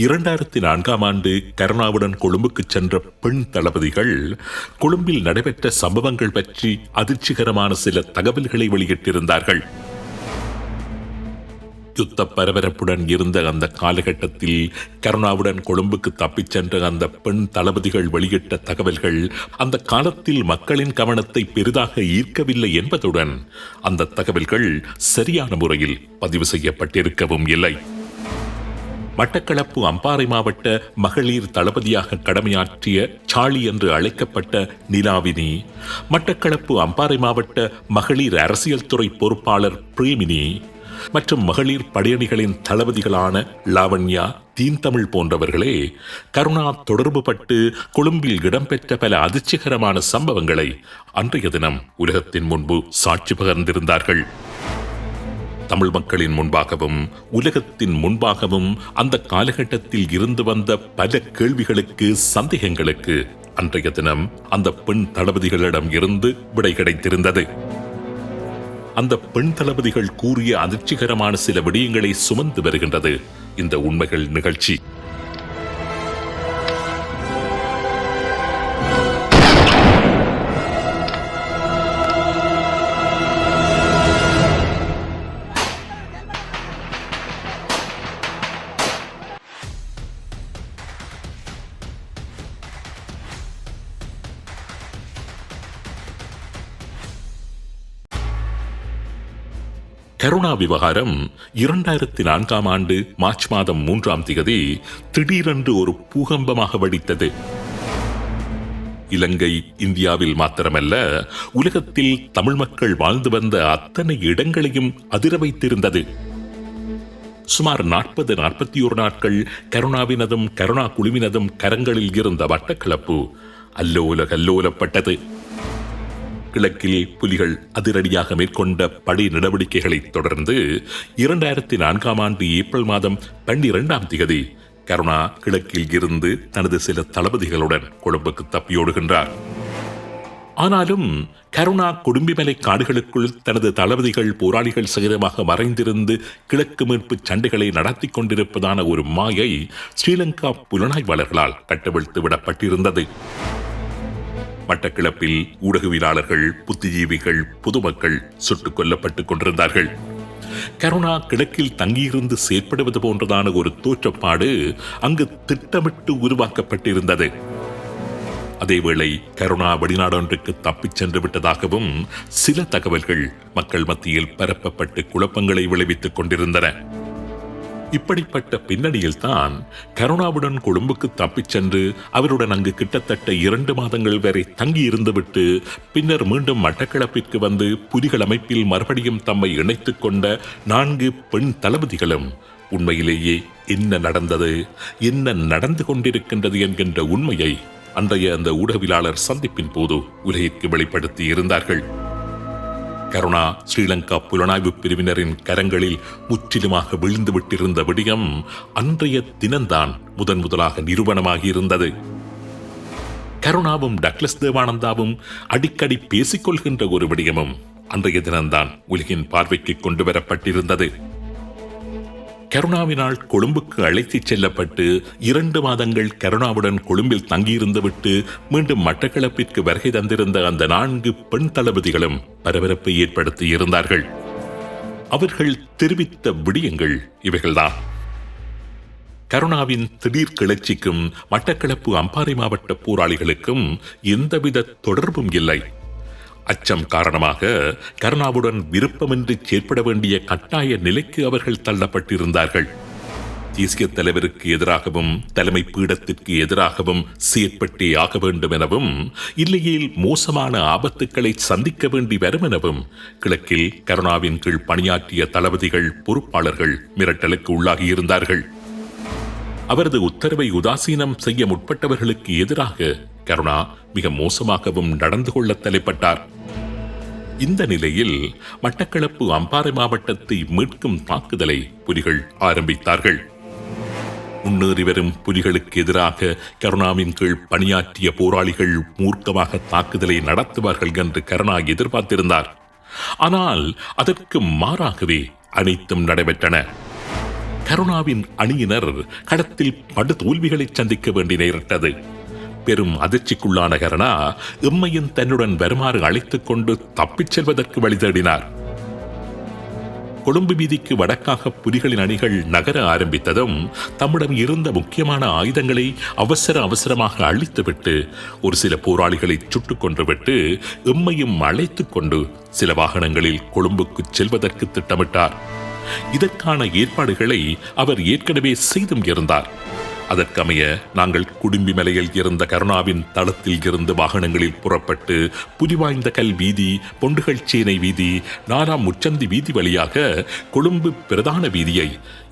2004ஆம் ஆண்டு கருணாவுடன் கொழும்புக்கு சென்ற பெண் தளபதிகள் கொழும்பில் நடைபெற்ற சம்பவங்கள் பற்றி அதிர்ச்சிகரமான சில தகவல்களை வெளியிட்டிருந்தார்கள். யுத்த பரபரப்புடன் இருந்த அந்த காலகட்டத்தில் கருணாவுடன் கொழும்புக்கு தப்பிச் சென்ற அந்த பெண் தளபதிகள் வெளியிட்ட தகவல்கள் அந்த காலத்தில் மக்களின் கவனத்தை பெரிதாக ஈர்க்கவில்லை என்பதுடன் அந்த தகவல்கள் சரியான முறையில் பதிவு செய்யப்பட்டிருக்கவும் இல்லை. மட்டக்களப்பு அம்பாறை மாவட்ட மகளிர் தளபதியாக கடமையாற்றிய சாளி என்று அழைக்கப்பட்ட நிலாவினி, மட்டக்களப்பு அம்பாறை மாவட்ட மகளிர் அரசியல் துறை பொறுப்பாளர் பிரேமினி மற்றும் மகளிர் படையணிகளின் தளபதிகளான லாவண்யா, தீன் தமிழ் போன்றவர்களே கருணா தொடர்பு பட்டு கொழும்பில் இடம்பெற்ற பல அதிர்ச்சிகரமான சம்பவங்களை அன்றைய தினம் உலகத்தின் முன்பு சாட்சி பகர்ந்திருந்தார்கள். தமிழ் மக்களின் முன்பாகவும் உலகத்தின் முன்பாகவும் அந்த காலகட்டத்தில் இருந்து வந்த பல கேள்விகளுக்கு, சந்தேகங்களுக்கு அன்றைய தினம் அந்த பெண் தளபதிகளிடம் இருந்து விடை கிடைத்திருந்தது. அந்த பெண் தளபதிகள் கூறிய அதிர்ச்சிகரமான சில விடயங்களை சுமந்து வருகின்றது இந்த உண்மைகள் நிகழ்ச்சி. கருணா விவகாரம் 2004ஆம் ஆண்டு மார்ச் மாதம் 3ஆம் தேதி திடீரென்று ஒரு பூகம்பமாக வெடித்தது. இலங்கை, இந்தியாவில் மாத்திரமல்ல, உலகத்தில் தமிழ் மக்கள் வாழ்ந்து வந்த அத்தனை இடங்களையும் அதிர வைத்திருந்தது. சுமார் 40-41 நாட்கள் கருணாவினதும் கருணா குழுவினதும் கரங்களில் இருந்த மட்டக்களப்பு அல்லோல கல்லோலப்பட்டது. கிழக்கில் புலிகள் அதிரடியாக மேற்கொண்ட படை நடவடிக்கைகளை தொடர்ந்து 2004ஆம் ஆண்டு ஏப்ரல் மாதம் 12ஆம் தேதி கருணா கிழக்கில் இருந்து தனது சில தளபதிகளுடன் கொழும்புக்கு தப்பியோடுகின்றார். ஆனாலும் கருணா கொடும்பிமலை காடுகளுக்குள் தனது தளபதிகள் போராளிகள் சகிதமாக மறைந்திருந்து கிழக்கு மீட்பு சண்டைகளை நடத்தி கொண்டிருப்பதான ஒரு மாயை ஸ்ரீலங்கா புலனாய்வாளர்களால் கட்டவிழ்த்து விடப்பட்டிருந்தது. மட்டக்களப்பில் ஊடகவியலாளர்கள், புத்திஜீவிகள், பொதுமக்கள் சுட்டுக் கொல்லப்பட்டுக் கொண்டிருந்தார்கள். கருணா கிழக்கில் தங்கியிருந்து செயற்படுவது போன்றதான ஒரு தோற்றப்பாடு அங்கு திட்டமிட்டு உருவாக்கப்பட்டிருந்தது. அதேவேளை கருணா வெளிநாடொன்றுக்கு தப்பிச் சென்று விட்டதாகவும் சில தகவல்கள் மக்கள் மத்தியில் பரப்பப்பட்டு குழப்பங்களை விளைவித்துக் கொண்டிருந்தன. இப்படிப்பட்ட பின்னணியில் தான் கருணாவுடன் கொழும்புக்கு தப்பிச் சென்று அவருடன் அங்கு கிட்டத்தட்ட 2 மாதங்கள் வரை தங்கியிருந்துவிட்டு பின்னர் மீண்டும் மட்டக்களப்பிற்கு வந்து புலிகள் அமைப்பில் மறுபடியும் தம்மை இணைத்துக் கொண்ட 4 பெண் தளபதிகளும் உண்மையிலேயே என்ன நடந்தது, என்ன நடந்து கொண்டிருக்கின்றது என்கின்ற உண்மையை அன்றைய அந்த ஊடகவியலாளர் சந்திப்பின் போது உலகிற்கு வெளிப்படுத்தி இருந்தார்கள். கருணா ஸ்ரீலங்கா புலனாய்வு பிரிவினரின் கரங்களில் முற்றிலுமாக விழுந்து விட்டிருந்த விடயம் அன்றைய தினம்தான் முதலாக நிரூபணமாகி இருந்தது. கருணாவும் டக்ளஸ் தேவானந்தாவும் அடிக்கடி பேசிக்கொள்கின்ற ஒரு விடயமும் அன்றைய தினம்தான் உலகின் பார்வைக்கு கொண்டு வரப்பட்டிருந்தது. கருணாவினால் கொழும்புக்கு அழைத்துச் செல்லப்பட்டு 2 மாதங்கள் கருணாவுடன் கொழும்பில் தங்கியிருந்து விட்டு மீண்டும் மட்டக்களப்பிற்கு வருகை தந்திருந்த அந்த 4 பெண் தளபதிகளும் பரபரப்பை ஏற்படுத்தி இருந்தார்கள். அவர்கள் தெரிவித்த விடயங்கள் இவைகள்தான். கருணாவின் திடீர் கிளர்ச்சிக்கும் மட்டக்களப்பு அம்பாறை மாவட்ட போராளிகளுக்கும் எந்தவித தொடர்பும் இல்லை. அச்சம் காரணமாக கருணாவுடன் விருப்பமின்றி செயற்பட வேண்டிய கட்டாய நிலைக்கு அவர்கள் தள்ளப்பட்டிருந்தார்கள். தேசிய தலைவருக்கு எதிராகவும் தலைமை பீடத்திற்கு எதிராகவும் செயற்பட்டே ஆக வேண்டும் எனவும், இல்லையேல் மோசமான ஆபத்துக்களை சந்திக்க வேண்டி வரும் எனவும் கிழக்கில் கருணாவின் கீழ் பணியாற்றிய தளபதிகள், பொறுப்பாளர்கள் மிரட்டலுக்கு உள்ளாகியிருந்தார்கள். அவரது உத்தரவை உதாசீனம் செய்ய முற்பட்டவர்களுக்கு எதிராக கருணா மிக மோசமாகவும் நடந்து கொள்ள தலைப்பட்டார். இந்த நிலையில் மட்டக்களப்பு அம்பாறை மாவட்டத்தை மீட்கும் தாக்குதலை புலிகள் ஆரம்பித்தார்கள். முன்னேறி வரும் புலிகளுக்கு எதிராக கருணாவின் கீழ் பணியாற்றிய போராளிகள் மூர்க்கமாக தாக்குதலை நடத்துவார்கள் என்று கருணா எதிர்பார்த்திருந்தார். ஆனால் அதற்கு மாறாகவே அனைத்தும் நடைபெற்றன. கருணாவின் அணியினர் களத்தில் படு தோல்விகளை சந்திக்க வேண்டி நேரிட்டது. பெரும் அதிர்ச்சிக்குள்ளான கருணா எம்மையும் தன்னுடன் வருமாறு அழைத்துக் கொண்டு தப்பிச் செல்வதற்கு வழி தேடினார். கொழும்பு வீதிக்கு வடக்காக புலிகளின் அணிகள் நகர ஆரம்பித்ததும் தம்மிடம் இருந்த முக்கியமான ஆயுதங்களை அவசரமாக அழித்துவிட்டு ஒரு சில போராளிகளை சுட்டுக் கொன்றுவிட்டு எம்மையும் அழைத்துக் கொண்டு சில வாகனங்களில் கொழும்புக்கு செல்வதற்கு திட்டமிட்டார். இதற்கான ஏற்பாடுகளை அவர் ஏற்கனவே செய்தும் இருந்தார். அதற்கமைய நாங்கள் குடும்பி மலையில் இருந்த கருணாவின் தளத்தில் இருந்து வாகனங்களில் புறப்பட்டு புதிவாய்ந்த கல் வீதி, பொண்டுகள் சேனை வீதி, 4ஆம் முச்சந்தி வீதி வழியாக கொழும்பு பிரதான வீதியை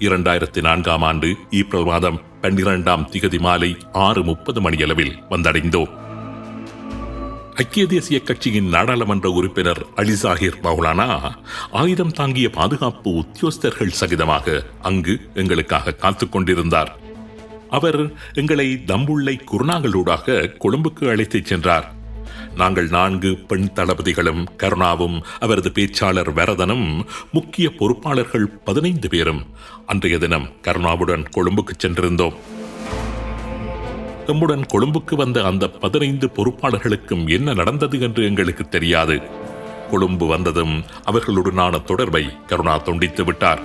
2004ஆம் ஆண்டு ஏப்ரல் மாதம் 12ஆம் திகதி மாலை 6:30 மணியளவில் வந்தடைந்தோம். ஐக்கிய தேசிய கட்சியின் நாடாளுமன்ற உறுப்பினர் அலிசாஹிர் மௌலானா ஆயுதம் தாங்கிய பாதுகாப்பு உத்தியோகஸ்தர்கள் சகிதமாக அங்கு எங்களுக்காக காத்துக் கொண்டிருந்தார். அவர் எங்களை தம்புள்ளை குருநாங்களூடாக கொழும்புக்கு அழைத்துச் சென்றார். நாங்கள் 4 பெண் தளபதிகளும் கருணாவும் அவரது பேச்சாளர் வரதனும் முக்கிய பொறுப்பாளர்கள் 15 பேரும் அன்றைய தினம் கருணாவுடன் கொழும்புக்கு சென்றிருந்தோம். எம்முடன் கொழும்புக்கு வந்த அந்த 15 பொறுப்பாளர்களுக்கும் என்ன நடந்தது என்று எங்களுக்கு தெரியாது. கொழும்பு வந்ததும் அவர்களுடனான தொடர்பை கருணா துண்டித்து விட்டார்.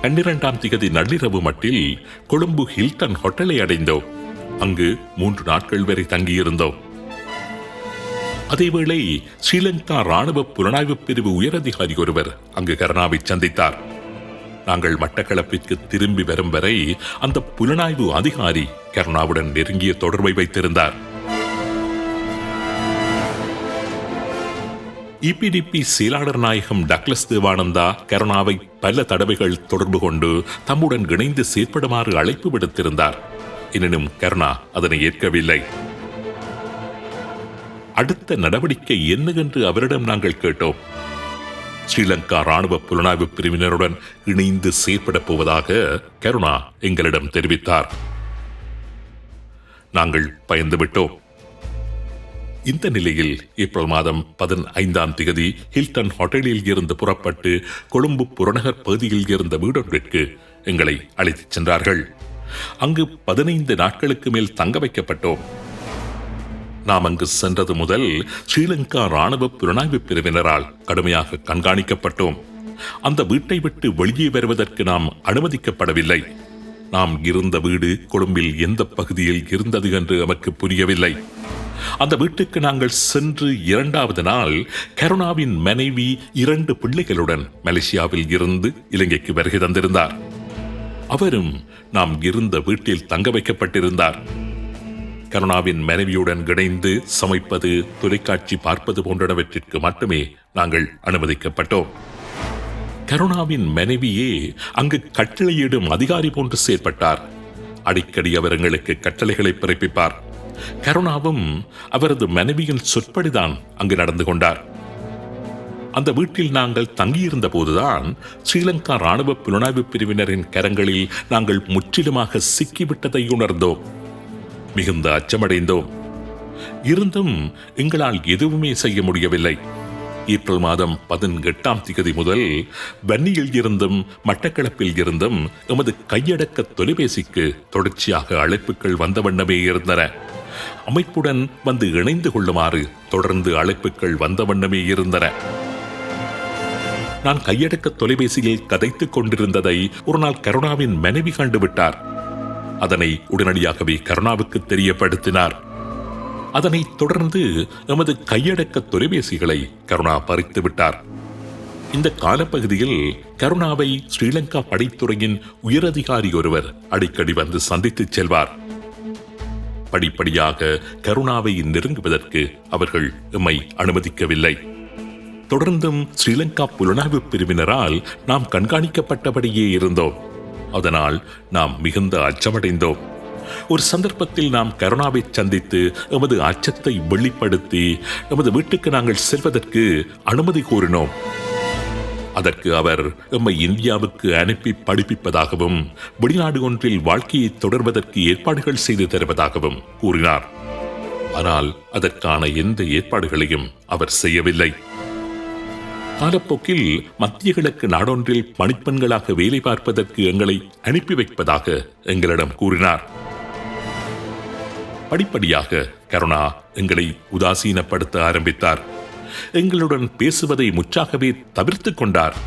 12ஆம் திகதி நள்ளிரவு மட்டில் கொழும்பு ஹில்டன் ஹோட்டலை அடைந்தோம். அங்கு 3 நாட்கள் வரை தங்கியிருந்தோம். அதேவேளை ஸ்ரீலங்கா ராணுவ புலனாய்வு பிரிவு உயரதிகாரி ஒருவர் அங்கு கருணாவை சந்தித்தார். நாங்கள் மட்டக்களப்பிற்கு திரும்பி வரும் வரை அந்த புலனாய்வு அதிகாரி கருணாவுடன் நெருங்கிய தொடர்பை வைத்திருந்தார். இபிடிபி செயலாளர் நாயகம் டக்ளஸ் தேவானந்தா கருணாவை பல தடவைகள் தொடர்பு கொண்டு தம்முடன் இணைந்து செயற்படுமாறு அழைப்பு விடுத்திருந்தார். எனினும் கருணா அதனை ஏற்கவில்லை. அடுத்த நடவடிக்கை என்ன என்று அவரிடம் நாங்கள் கேட்டோம். ஸ்ரீலங்கா ராணுவ புலனாய்வு பிரிவினருடன் இணைந்து செயற்படப் போவதாக கருணா எங்களிடம் தெரிவித்தார். நாங்கள் பயந்துவிட்டோம். இந்த நிலையில் ஏப்ரல் மாதம் 15ஆம் திகதி ஹில்டன் ஹோட்டலில் இருந்து புறப்பட்டு கொழும்பு புறநகர் பகுதியில் இருந்த வீடொன்றிற்கு எங்களை அழைத்துச் சென்றார்கள். அங்கு 15 நாட்களுக்கு மேல் தங்க வைக்கப்பட்டோம். நாம் அங்கு சென்றது முதல் ஸ்ரீலங்கா ராணுவ புலனாய்வு பிரிவினரால் கடுமையாக கண்காணிக்கப்பட்டோம். அந்த வீட்டை விட்டு வெளியே வருவதற்கு நாம் அனுமதிக்கப்படவில்லை. நாம் இருந்த வீடு கொழும்பில் எந்த பகுதியில் இருந்தது என்று நமக்கு புரியவில்லை. அந்த வீட்டுக்கு நாங்கள் சென்று 2வது நாள் கருணாவின் மனைவி 2 பிள்ளைகளுடன் மலேசியாவில் இருந்து இலங்கைக்கு வருகை தந்திருந்தார். அவரும் நாம் இருந்த வீட்டில் தங்க வைக்கப்பட்டிருந்தார். கருணாவின் மனைவியுடன் இணைந்து சமைப்பது, தொலைக்காட்சி பார்ப்பது போன்றவற்றிற்கு மட்டுமே நாங்கள் அனுமதிக்கப்பட்டோம். கருணாவின் மனைவியே அங்கு கட்டளையிடும் அதிகாரி போன்று செயற்பட்டார். அடிக்கடி அவர் எங்களுக்கு கட்டளைகளை பிறப்பிப்பார். கருணாவும் அவரது மனைவியின் சொற்படிதான் அங்கு நடந்து கொண்டார். அந்த வீட்டில் நாங்கள் தங்கியிருந்த போதுதான் ஸ்ரீலங்கா ராணுவ புலனாய்வு பிரிவினரின் கரங்களில் நாங்கள் முற்றிலுமாக சிக்கிவிட்டதை உணர்ந்தோம். மிகுந்த அச்சமடைந்தோம். இருந்தும் எங்களால் எதுவுமே செய்ய முடியவில்லை. ஏப்ரல் மாதம் 18ஆம் திகதி முதல் வன்னியில் இருந்தும் மட்டக்களப்பில் இருந்தும் எமது கையடக்க தொலைபேசிக்கு தொடர்ச்சியாக அழைப்புகள் வந்த வண்ணமே இருந்தன. அமைப்புடன் வந்து இணைந்து கொள்ளுமாறு தொடர்ந்து அழைப்புகள் வந்த வண்ணமே இருந்தன. நான் கையடக்க தொலைபேசியில் கதைத்துக் கொண்டிருந்ததை ஒரு நாள் கருணாவின் மனைவி கண்டுவிட்டார். அதனை உடனடியாகவே கருணாவுக்கு தெரியப்படுத்தினார். அதனைத் தொடர்ந்து எமது கையடக்க தொலைபேசிகளை கருணா பறித்து விட்டார். இந்த காலப்பகுதியில் கருணாவை ஸ்ரீலங்கா படைத்துறையின் உயரதிகாரி ஒருவர் அடிக்கடி வந்து சந்தித்துச் செல்வார். படிப்படியாக கருணாவை நெருங்குவதற்கு அவர்கள் எம்மை அனுமதிக்கவில்லை. தொடர்ந்தும் ஸ்ரீலங்கா புலனாய்வு பிரிவினரால் நாம் கண்காணிக்கப்பட்டபடியே இருந்தோம். அதனால் நாம் மிகுந்த அச்சமடைந்தோம். ஒரு சந்தர்ப்பத்தில் நாம் கருணாவை சந்தித்து எமது அச்சத்தை வெளிப்படுத்தி எமது வீட்டுக்கு நாங்கள் செல்வதற்கு அனுமதி கோரினோம். அதற்கு அவர் எம்மை இந்தியாவுக்கு அனுப்பி படிப்பிப்பதாகவும் வெளிநாடு ஒன்றில் வாழ்க்கையை தொடர்வதற்கு ஏற்பாடுகள் செய்து தருவதாகவும் கூறினார். ஆனால் அதற்கான எந்த ஏற்பாடுகளையும் அவர் செய்யவில்லை. காலப்போக்கில் மத்திய கிழக்கு நாடொன்றில் பணிப்பெண்களாக வேலை பார்ப்பதற்கு எங்களை அனுப்பி வைப்பதாக எங்களிடம் கூறினார். படிப்படியாக கருணா எங்களை உதாசீனப்படுத்த ஆரம்பித்தார். எங்களுடன் பேசுவதை முற்றாகவே தவிர்த்துக் கொண்டார்.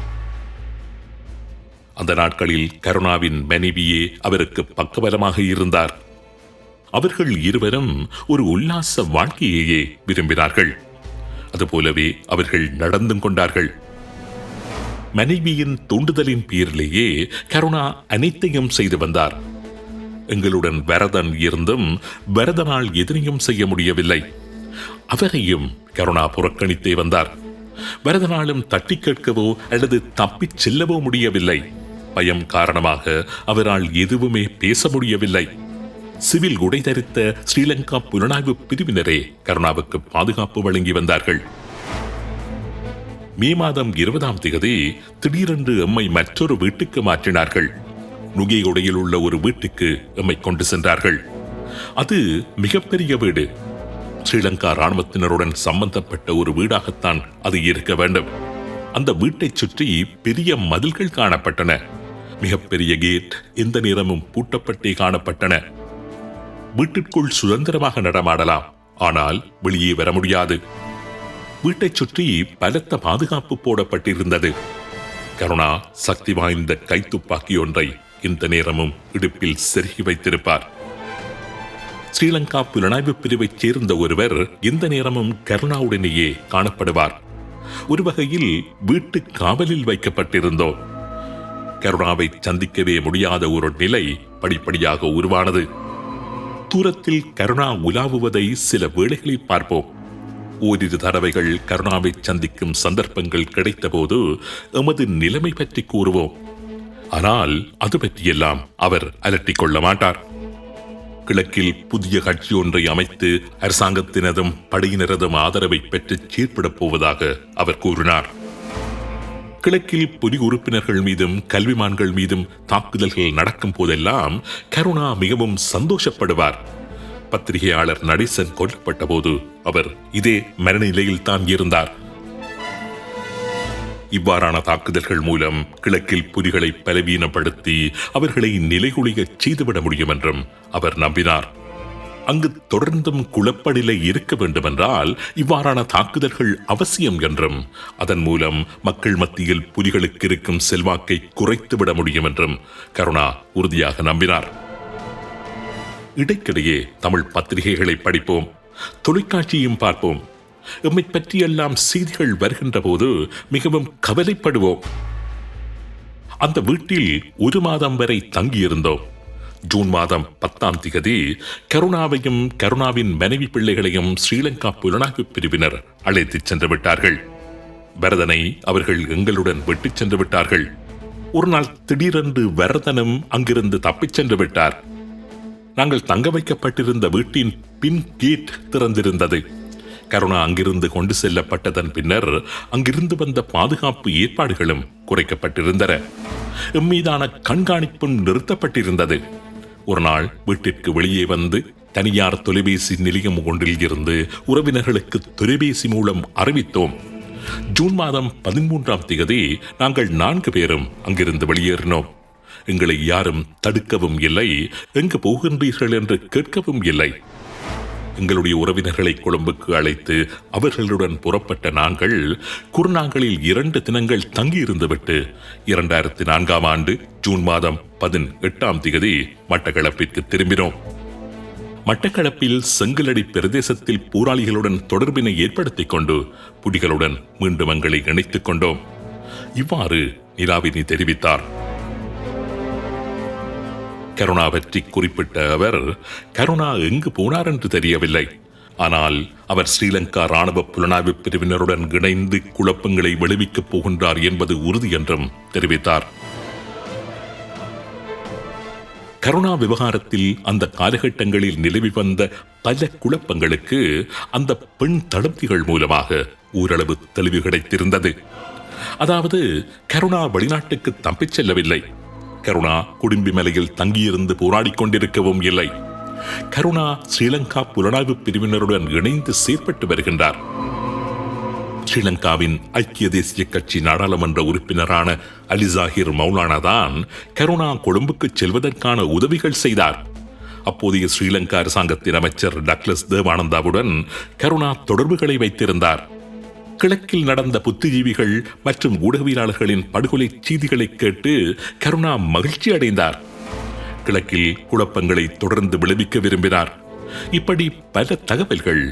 அந்த நாட்களில் கருணாவின் மனைவியே அவருக்கு பக்கபலமாக இருந்தார். அவர்கள் இருவரும் ஒரு உல்லாச வாழ்க்கையையே விரும்பினார்கள். அதுபோலவே அவர்கள் நடந்து கொண்டார்கள். மனைவியின் தூண்டுதலின் பேரிலேயே கருணா அனைத்தையும் செய்து வந்தார். எங்களுடன் வரதன் இருந்தும் வரதனால் எதனையும் செய்ய முடியவில்லை. அவரையும் கருணா புறக்கணித்தே வந்தார். வரதனாலும் தட்டி கேட்கவோ அல்லது தப்பிச் செல்லவோ முடியவில்லை. பயம் காரணமாக அவரால் எதுவுமே பேச முடியவில்லை. சிவில் உடை தரித்த ஸ்ரீலங்கா புலனாய்வு பிரிவினரே கருணாவுக்கு பாதுகாப்பு வழங்கி வந்தார்கள். மே மாதம் 20ஆம் தேதி திடீரென்று எம்மை மற்றொரு வீட்டுக்கு மாற்றினார்கள். நுகையுடையில் உள்ள ஒரு வீட்டுக்கு எம்மை கொண்டு சென்றார்கள். அது மிகப்பெரிய வீடு. ஸ்ரீலங்கா ராணுவத்தினருடன் சம்பந்தப்பட்ட ஒரு வீடாகத்தான் அது இருக்க வேண்டும். அந்த வீட்டை சுற்றி பெரிய மதில்கள் காணப்பட்டன. மிகப்பெரிய கேட் எந்த நேரமும் பூட்டப்பட்டே காணப்பட்டன. வீட்டிற்குள் சுதந்திரமாக நடமாடலாம், ஆனால் வெளியே வர முடியாது. வீட்டை சுற்றி பலத்த பாதுகாப்பு போடப்பட்டிருந்தது. கருணா சக்தி வாய்ந்த கைத்துப்பாக்கி ஒன்றை இந்த நேரமும் இடுப்பில் செருகி வைத்திருப்பார். ஸ்ரீலங்கா புலனாய்வு பிரிவைச் சேர்ந்த ஒருவர் இந்த நேரமும் கருணாவுடனேயே காணப்படுவார். ஒரு வகையில் வீட்டு காவலில் வைக்கப்பட்டிருந்தோம். கருணாவை சந்திக்கவே முடியாத ஒரு நிலை படிப்படியாக உருவானது. தூரத்தில் கருணா உலாவுவதை சில வேளைகளில் பார்ப்போம். ஓரிரு தடவைகள் கருணாவை சந்திக்கும் சந்தர்ப்பங்கள் கிடைத்த போது எமது நிலைமை பற்றி கூறுவோம். ஆனால் அது பற்றியெல்லாம் அவர் அலட்டிக் கொள்ள மாட்டார். கிழக்கில் புதிய கட்சி ஒன்றை அமைத்து அரசாங்கத்தினதும் படையினரதும் ஆதரவை பெற்று செயற்படப் போவதாக அவர் கூறினார். கிழக்கில் புதிய உறுப்பினர்கள் மீதும் கல்விமான்கள் மீதும் தாக்குதல்கள் நடக்கும் போதெல்லாம் கருணா மிகவும் சந்தோஷப்படுவார். பத்திரிகையாளர் நடேசன் கொல்லப்பட்ட போது அவர் இதே மனநிலையில் தான் இருந்தார். இவ்வாறான தாக்குதல்கள் மூலம் கிழக்கில் புலிகளை பலவீனப்படுத்தி அவர்களை நிலைகுலியச் செய்துவிட முடியும் என்றும் அவர் நம்பினார். அங்கு தொடர்ந்தும் குழப்பநிலை இருக்க வேண்டுமென்றால் இவ்வாறான தாக்குதல்கள் அவசியம் என்றும் அதன் மூலம் மக்கள் மத்தியில் புலிகளுக்கு இருக்கும் செல்வாக்கை குறைத்துவிட முடியும் என்றும் கருணா உறுதியாக நம்பினார். இடைக்கிடையே தமிழ் பத்திரிகைகளை படிப்போம், தொலைக்காட்சியும் பார்ப்போம். எம்மை பற்றியெல்லாம் செய்திகள் வருகின்ற போது மிகவும் கவலைப்படுவோம். அந்த வீட்டில் 1 மாதம் வரை தங்கியிருந்தோம். ஜூன் மாதம் 10ஆம் தேதி கருணாவையும் கருணாவின் மனைவி பிள்ளைகளையும் ஸ்ரீலங்கா புலனாய்வு பிரிவினர் அழைத்துச் சென்று விட்டார்கள். வரதனை அவர்கள் எங்களுடன் விட்டுச் சென்று விட்டார்கள். ஒரு நாள் திடீரென்று வரதனும் அங்கிருந்து தப்பிச் சென்று விட்டார். நாங்கள் தங்க வைக்கப்பட்டிருந்த வீட்டின் பின் கேட் திறந்திருந்தது. கருணா அங்கிருந்து கொண்டு செல்லப்பட்டதன் பின்னர் அங்கிருந்து வந்த பாதுகாப்பு ஏற்பாடுகளும் குறைக்கப்பட்டிருந்தன. எம்மீதான கண்காணிப்பும் நிறுத்தப்பட்டிருந்தது. ஒரு நாள் வீட்டிற்கு வெளியே வந்து தனியார் தொலைபேசி நிலையம் ஒன்றில் இருந்து உறவினர்களுக்கு தொலைபேசி மூலம் அறிவித்தோம். ஜூன் மாதம் 13ஆம் தேதி நாங்கள் 4 பேரும் அங்கிருந்து வெளியேறினோம். எங்களை யாரும் தடுக்கவும் இல்லை, எங்கு போகின்றீர்கள் என்று கேட்கவும் இல்லை. எங்களுடைய உறவினர்களை கொழும்புக்கு அழைத்து அவர்களுடன் புறப்பட்ட நாங்கள் குருநாங்கலில் 2 தினங்கள் தங்கியிருந்துவிட்டு 2004ஆம் ஆண்டு ஜூன் மாதம் 18ஆம் தேதி மட்டக்களப்பிற்கு திரும்பினோம். மட்டக்களப்பில் செங்கலடி பிரதேசத்தில் போராளிகளுடன் தொடர்பினை ஏற்படுத்திக் கொண்டு புலிகளுடன் மீண்டும் எங்களை இணைத்துக் கொண்டோம். இவ்வாறு நிலாவினி தெரிவித்தார். கருணா பற்றி குறிப்பிட்ட அவர், கருணா எங்கு போனார் என்று தெரியவில்லை. ஆனால் அவர் ஸ்ரீலங்கா ராணுவ புலனாய்வு பிரிவினருடன் இணைந்து குழப்பங்களை விளைவிக்கப் போகின்றார் என்பது உறுதி என்றும் தெரிவித்தார். கருணா விவகாரத்தில் அந்த காலகட்டங்களில் நிலவி வந்த பல குழப்பங்களுக்கு அந்த பெண் தளபதிகள் மூலமாக ஓரளவு தெளிவு கிடைத்திருந்தது. அதாவது கருணா வெளிநாட்டுக்கு தப்பிச் செல்லவில்லை. கருணா குடும்பி மலையில் தங்கியிருந்து போராடிக் கொண்டிருக்கவும் இல்லை. கருணா ஸ்ரீலங்கா புலனாய்வு பிரிவினருடன் இணைந்து செயற்பட்டு வருகின்றார். ஸ்ரீலங்காவின் ஐக்கிய தேசிய கட்சி நாடாளுமன்ற உறுப்பினரான அலிசாஹிர் மௌலானா தான் கருணா கொழும்புக்கு செல்வதற்கான உதவிகள் செய்தார். அப்போதைய ஸ்ரீலங்கா அரசாங்கத்தின் அமைச்சர் டக்ளஸ் தேவானந்தாவுடன் கருணா தொடர்புகளை வைத்திருந்தார். கிழக்கில் நடந்த புத்திஜீவிகள் மற்றும் ஊடகவியலாளர்களின் படுகொலை செய்திகளை கேட்டு கருணா மகிழ்ச்சி அடைந்தார். கிழக்கில் குழப்பங்களை தொடர்ந்து விளைவிக்க விரும்பினார். இப்படி பல தகவல்கள்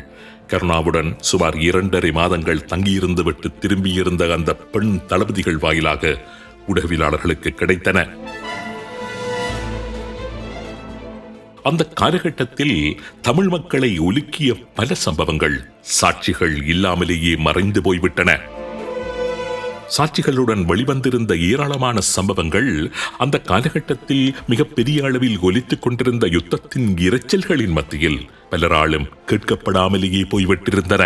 கருணாவுடன் சுமார் 2.5 மாதங்கள் தங்கியிருந்து விட்டு திரும்பியிருந்த அந்த பெண் தளபதிகள் வாயிலாக ஊடகவியலாளர்களுக்கு கிடைத்தன. அந்த காலகட்டத்தில் தமிழ் மக்களை உலுக்கிய பல சம்பவங்கள் சாட்சிகள் இல்லாமலேயே மறைந்து போய்விட்டன. சாட்சிகளுடன் வெளிவந்திருந்த ஏராளமான சம்பவங்கள் அந்த காலகட்டத்தில் மிகப்பெரிய அளவில் ஒலித்துக் கொண்டிருந்த யுத்தத்தின் இரைச்சல்களின் மத்தியில் பலராலும் கேட்கப்படாமலேயே போய்விட்டிருந்தன.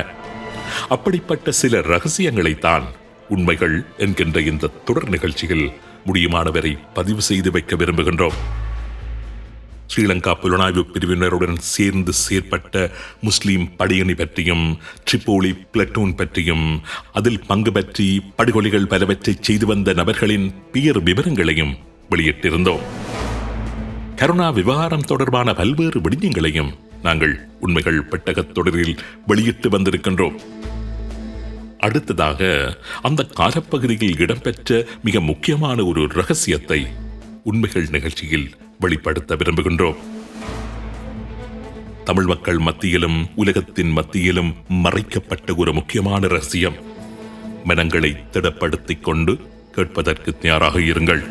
அப்படிப்பட்ட சில ரகசியங்களைத்தான் உண்மைகள் என்கின்ற இந்த தொடர் நிகழ்ச்சியில் முடியுமானவரை பதிவு செய்து வைக்க விரும்புகின்றோம். ஸ்ரீலங்கா புலனாய்வு பிரிவினருடன் சேர்ந்து செயற்பட்ட முஸ்லிம் படையணி பற்றியும் ட்ரிபோலி பிளட்டூன் பற்றியும் அதில் பங்கு பற்றி படுகொலைகள் பலவற்றை செய்து வந்த நபர்களின் பெயர் விவரங்களையும் வெளியிட்டிருந்தோம். கருணா விவகாரம் தொடர்பான பல்வேறு விடயங்களையும் நாங்கள் உண்மைகள் பெட்டகத் தொடரில் வெளியிட்டு வந்திருக்கின்றோம். அடுத்ததாக அந்த காலப்பகுதியில் இடம்பெற்ற மிக முக்கியமான ஒரு ரகசியத்தை உண்மைகள் நிகழ்ச்சியில் வெளிப்படுத்த விரும்புகின்றோம். தமிழ் மக்கள் மத்தியிலும் உலகத்தின் மத்தியிலும் மறைக்கப்பட்ட ஒரு முக்கியமான ரகசியம். மனங்களை திடப்படுத்திக் கொண்டு கேட்பதற்கு தயாராக இருங்கள்.